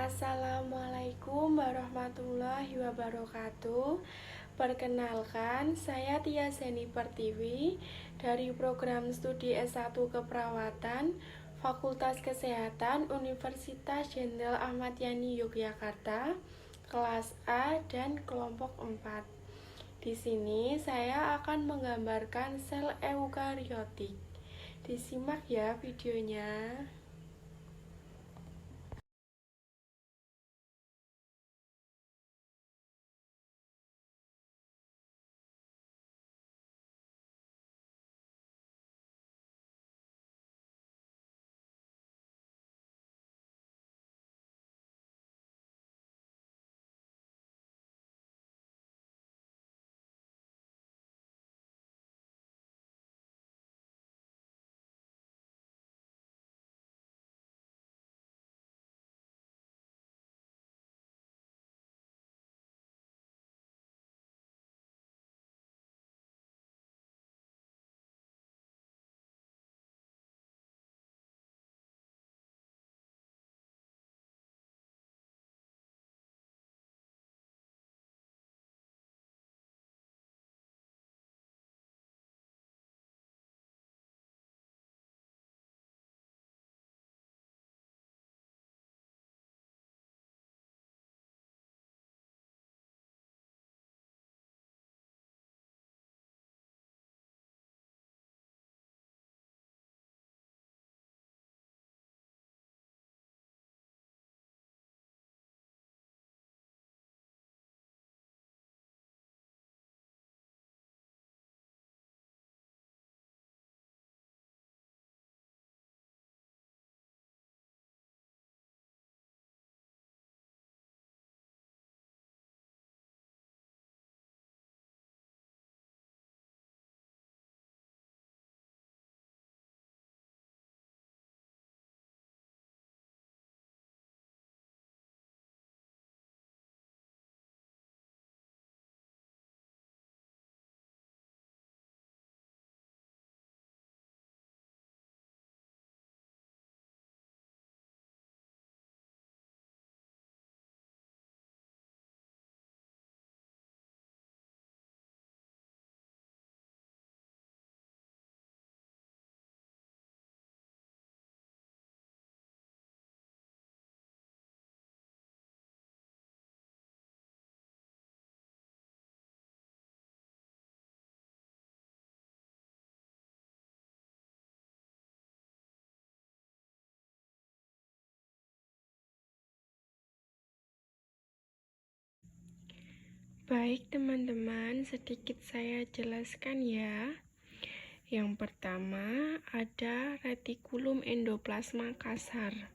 Assalamualaikum warahmatullahi wabarakatuh. Perkenalkan, saya Tia Seni Pertiwi dari program studi S1 Keperawatan Fakultas Kesehatan Universitas Jenderal Ahmad Yani Yogyakarta, kelas A dan kelompok 4. Di sini saya akan menggambarkan sel eukariotik. Disimak ya videonya. Baik teman-teman, sedikit saya jelaskan ya. Yang pertama ada retikulum endoplasma kasar.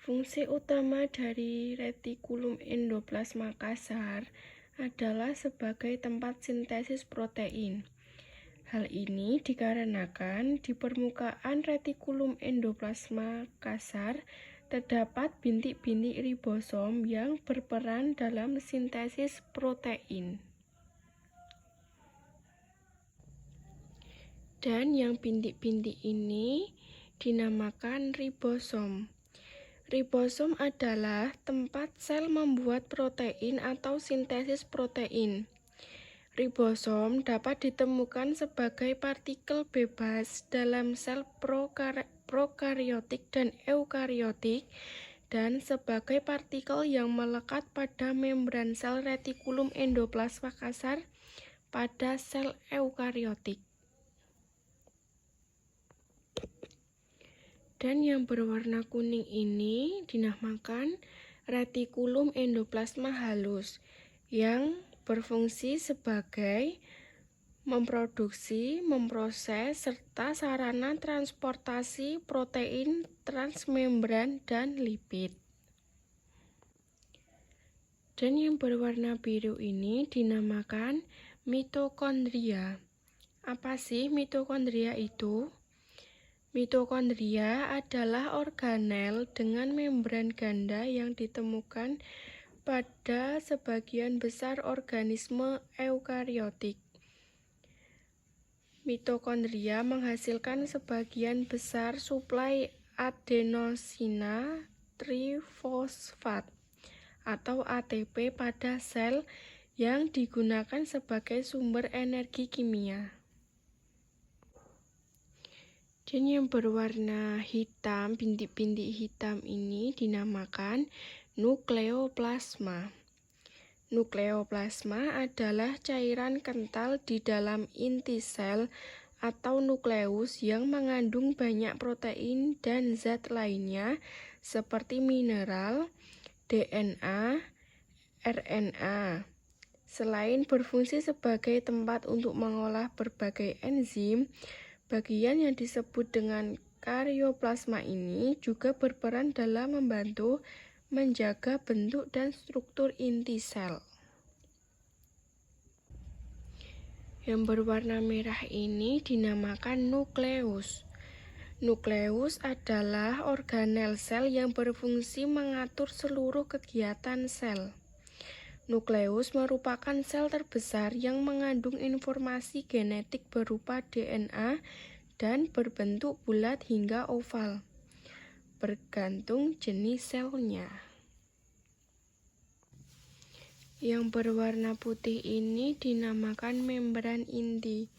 Fungsi utama dari retikulum endoplasma kasar adalah sebagai tempat sintesis protein. Hal ini dikarenakan di permukaan retikulum endoplasma kasar terdapat bintik-bintik ribosom yang berperan dalam sintesis protein. Dan yang bintik-bintik ini dinamakan ribosom. Ribosom adalah tempat sel membuat protein atau sintesis protein. Ribosom dapat ditemukan sebagai partikel bebas dalam sel prokaryotik dan eukaryotik dan sebagai partikel yang melekat pada membran sel retikulum endoplasma kasar pada sel eukaryotik. Dan yang berwarna kuning ini dinamakan retikulum endoplasma halus yang berfungsi sebagai memproduksi, memproses, serta sarana transportasi protein transmembran dan lipid. Dan yang berwarna biru ini dinamakan mitokondria. Apa sih mitokondria itu? Mitokondria adalah organel dengan membran ganda yang ditemukan pada sebagian besar organisme eukariotik. Mitokondria menghasilkan sebagian besar suplai adenosina trifosfat atau ATP pada sel yang digunakan sebagai sumber energi kimia. Dan yang berwarna hitam, bintik-bintik hitam ini dinamakan nukleoplasma. Nukleoplasma adalah cairan kental di dalam inti sel atau nukleus yang mengandung banyak protein dan zat lainnya seperti mineral, DNA, RNA. Selain berfungsi sebagai tempat untuk mengolah berbagai enzim, bagian yang disebut dengan karyoplasma ini juga berperan dalam membantu menjaga bentuk dan struktur inti sel. Yang berwarna merah ini dinamakan nukleus. Nukleus adalah organel sel yang berfungsi mengatur seluruh kegiatan sel. Nukleus merupakan sel terbesar yang mengandung informasi genetik berupa DNA dan berbentuk bulat hingga oval, bergantung jenis selnya. Yang berwarna putih ini dinamakan membran inti.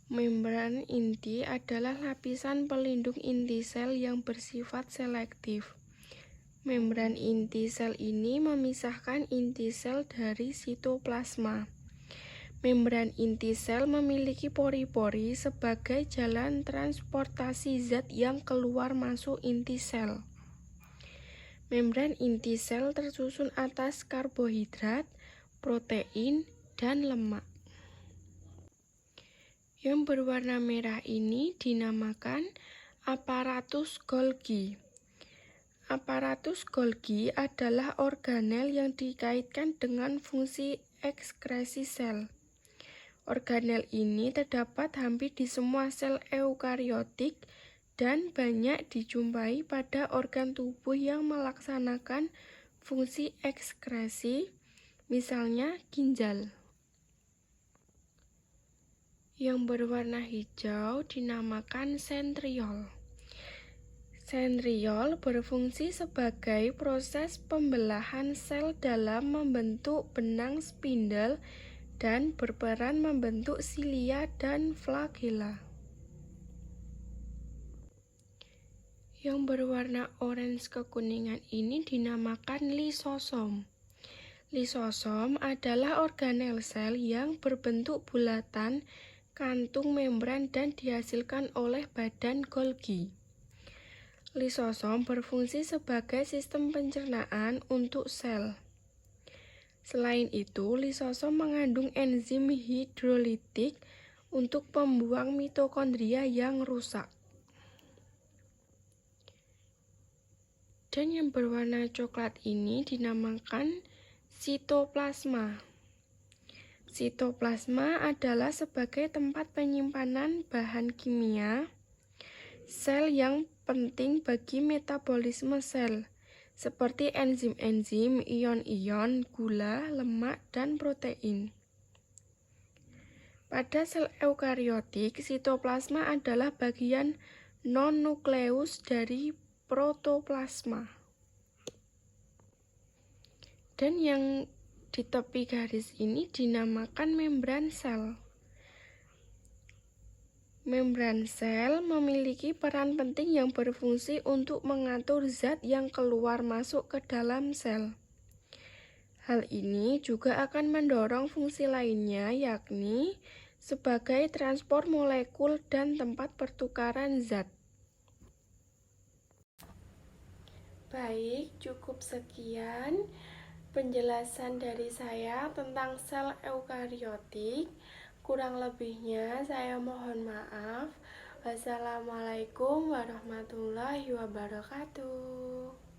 Membran inti adalah lapisan pelindung inti sel yang bersifat selektif. Membran inti sel ini memisahkan inti sel dari sitoplasma. Membran inti sel memiliki pori-pori sebagai jalan transportasi zat yang keluar masuk inti sel. Membran inti sel tersusun atas karbohidrat, protein, dan lemak. Yang berwarna merah ini dinamakan aparatus Golgi. Aparatus Golgi adalah organel yang dikaitkan dengan fungsi ekskresi sel. Organel ini terdapat hampir di semua sel eukariotik dan banyak dijumpai pada organ tubuh yang melaksanakan fungsi ekskresi, misalnya ginjal. Yang berwarna hijau dinamakan sentriol. Sentriol berfungsi sebagai proses pembelahan sel dalam membentuk benang spindle dan berperan membentuk silia dan flagela. Yang berwarna orange kekuningan ini dinamakan lisosom. Lisosom adalah organel sel yang berbentuk bulatan, kantung membran dan dihasilkan oleh badan Golgi. Lisosom berfungsi sebagai sistem pencernaan untuk sel. Selain itu, lisosom mengandung enzim hidrolitik untuk pembuang mitokondria yang rusak. Dan yang berwarna coklat ini dinamakan sitoplasma. Sitoplasma adalah sebagai tempat penyimpanan bahan kimia sel yang penting bagi metabolisme sel, seperti enzim-enzim, ion-ion, gula, lemak, dan protein. Pada sel eukariotik, sitoplasma adalah bagian non-nukleus dari protoplasma. Dan yang di tepi garis ini dinamakan membran sel. Membran sel memiliki peran penting yang berfungsi untuk mengatur zat yang keluar masuk ke dalam sel. Hal ini juga akan mendorong fungsi lainnya, yakni sebagai transport molekul dan tempat pertukaran zat. Baik, cukup sekian penjelasan dari saya tentang sel eukariotik. Kurang lebihnya saya mohon maaf. Wassalamualaikum warahmatullahi wabarakatuh.